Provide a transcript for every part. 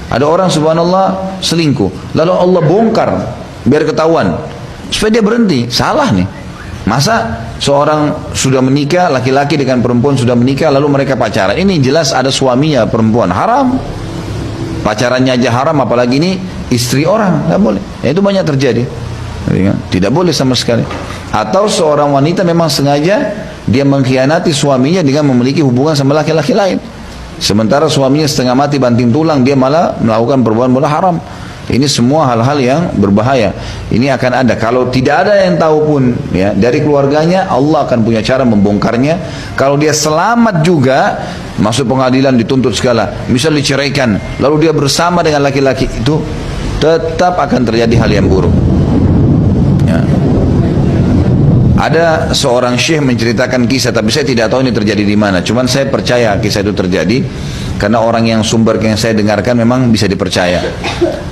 Ada orang subhanallah selingkuh, lalu Allah bongkar biar ketahuan supaya dia berhenti. Salah nih. Masa seorang sudah menikah, laki-laki dengan perempuan sudah menikah, lalu mereka pacaran? Ini jelas ada suaminya perempuan, haram. Pacarannya aja haram, apalagi ini istri orang, nggak boleh. Ya, itu banyak terjadi. Tidak boleh sama sekali. Atau seorang wanita memang sengaja dia mengkhianati suaminya dengan memiliki hubungan sama laki-laki lain. Sementara suaminya setengah mati banting tulang, dia malah melakukan perbuatan bola haram. Ini semua hal-hal yang berbahaya. Ini akan ada. Kalau tidak ada yang tahu pun, ya, dari keluarganya, Allah akan punya cara membongkarnya. Kalau dia selamat juga, masuk pengadilan dituntut segala, misal diceraikan, lalu dia bersama dengan laki-laki itu, tetap akan terjadi hal yang buruk. Ya. Ada seorang syekh menceritakan kisah, tapi saya tidak tahu ini terjadi di mana. Cuman saya percaya kisah itu terjadi karena orang yang sumber yang saya dengarkan memang bisa dipercaya.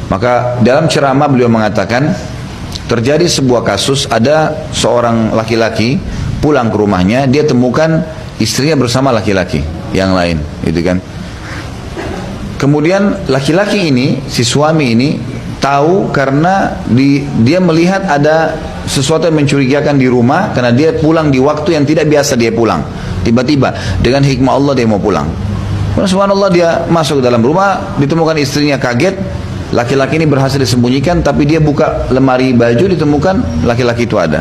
Maka dalam ceramah beliau mengatakan terjadi sebuah kasus, ada seorang laki-laki pulang ke rumahnya, dia temukan istrinya bersama laki-laki yang lain, gitu kan. Kemudian laki-laki ini, si suami ini tahu karena dia melihat ada sesuatu yang mencurigakan di rumah karena dia pulang di waktu yang tidak biasa dia pulang. Tiba-tiba dengan hikmah Allah dia mau pulang. Subhanallah, dia masuk ke dalam rumah, ditemukan istrinya, kaget. Laki-laki ini berhasil disembunyikan, tapi dia buka lemari baju, ditemukan laki-laki itu ada.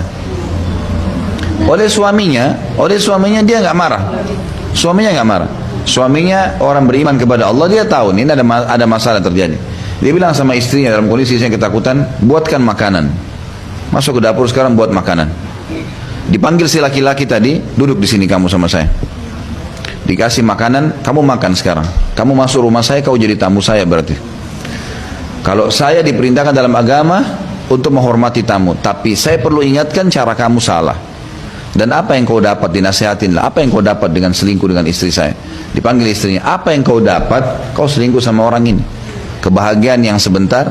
Oleh suaminya dia nggak marah. Suaminya nggak marah. Suaminya orang beriman kepada Allah, dia tahu ini ada masalah terjadi. Dia bilang sama istrinya dalam kondisi yang ketakutan, buatkan makanan. Masuk ke dapur sekarang, buat makanan. Dipanggil si laki-laki tadi, duduk di sini kamu sama saya. Dikasih makanan, kamu makan sekarang. Kamu masuk rumah saya, kau jadi tamu saya berarti. Kalau saya diperintahkan dalam agama untuk menghormati tamu, tapi saya perlu ingatkan cara kamu salah. Dan apa yang kau dapat, dinasihatinlah. Apa yang kau dapat dengan selingkuh dengan istri saya? Dipanggil istrinya, apa yang kau dapat, kau selingkuh sama orang ini? Kebahagiaan yang sebentar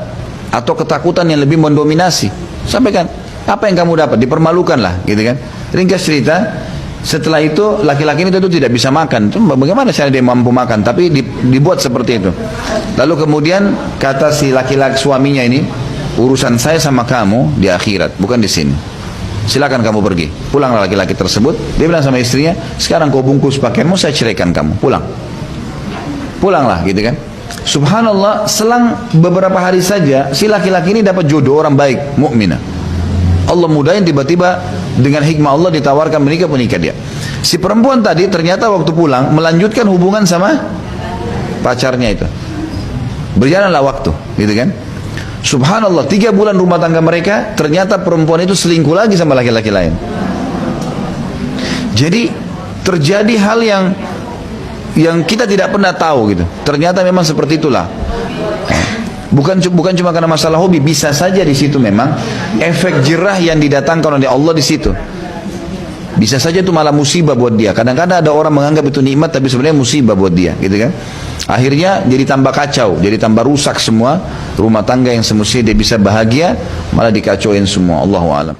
atau ketakutan yang lebih mendominasi? Sampaikan, apa yang kamu dapat? Dipermalukanlah, gitu kan? Ringkas cerita. Setelah itu laki-laki ini tentu tidak bisa makan. Bagaimana cara dia mampu makan? Tapi dibuat seperti itu. Lalu kemudian kata si laki-laki suaminya ini, urusan saya sama kamu di akhirat, bukan di sini. Silakan kamu pergi. Pulanglah laki-laki tersebut. Dia bilang sama istrinya, sekarang kau bungkus pakaianmu, saya ceraikan kamu. Pulang. Pulanglah, gitu kan? Subhanallah, selang beberapa hari saja si laki-laki ini dapat jodoh orang baik, mukminah. Allah mudahin, tiba-tiba dengan hikmah Allah ditawarkan menikah dia. Si perempuan tadi ternyata waktu pulang melanjutkan hubungan sama pacarnya itu. Berjalanlah waktu, gitu kan? Subhanallah, 3 bulan rumah tangga mereka, ternyata perempuan itu selingkuh lagi sama laki-laki lain. Jadi terjadi hal yang kita tidak pernah tahu gitu. Ternyata memang seperti itulah. Bukan cuma karena masalah hobi, bisa saja di situ memang efek jerah yang didatangkan oleh Allah di situ. Bisa saja itu malah musibah buat dia. Kadang-kadang ada orang menganggap itu nikmat, tapi sebenarnya musibah buat dia, gitu kan? Akhirnya jadi tambah kacau, jadi tambah rusak semua rumah tangga yang semestinya dia bisa bahagia, malah dikacauin semua. Allahu a'lam.